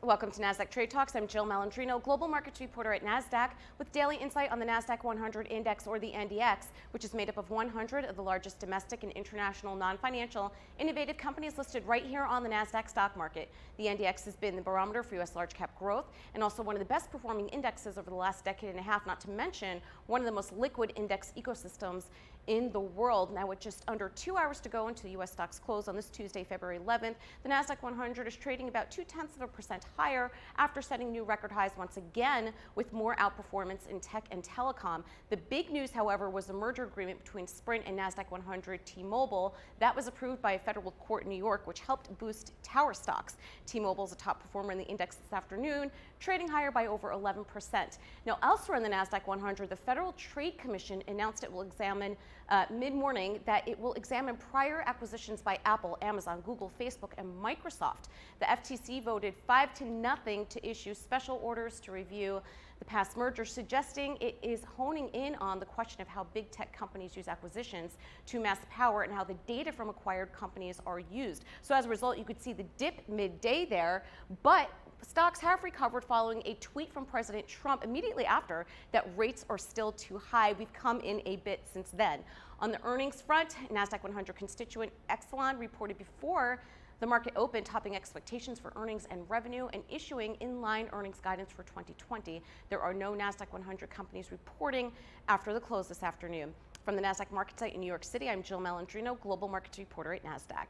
Welcome to Nasdaq Trade Talks. I'm Jill Malandrino, global markets reporter at Nasdaq, with daily insight on the Nasdaq 100 index, or the NDX, which is made up of 100 of the largest domestic and international non-financial innovative companies listed right here on the Nasdaq stock market. The NDX has been the barometer for U.S. large cap growth and also one of the best performing indexes over the last decade and a half, not to mention one of the most liquid index ecosystems in the world. Now, with just under 2 hours to go until U.S. stocks close on this Tuesday, February 11th, the Nasdaq 100 is trading about 0.2% higher after setting new record highs once again, with more outperformance in tech and telecom. The big news, however, was the merger agreement between Sprint and Nasdaq 100 T-Mobile. That was approved by a federal court in New York, which helped boost tower stocks. T-Mobile is a top performer in the index this afternoon, trading higher by over 11%. Now, elsewhere in the Nasdaq 100, the Federal Trade Commission announced it will examine mid-morning that it will examine prior acquisitions by Apple, Amazon, Google, Facebook, and Microsoft. The FTC voted 5-0 to issue special orders to review the past merger, suggesting it is honing in on the question of how big tech companies use acquisitions to amass power and how the data from acquired companies are used. So as a result, you could see the dip midday there, but stocks have recovered following a tweet from President Trump immediately after that rates are still too high. We've come in a bit since then. On the earnings front, Nasdaq 100 constituent Exelon reported before the market opened, topping expectations for earnings and revenue and issuing in-line earnings guidance for 2020. There are no Nasdaq 100 companies reporting after the close this afternoon. From the Nasdaq market site in New York City, I'm Jill Malandrino, global markets reporter at Nasdaq.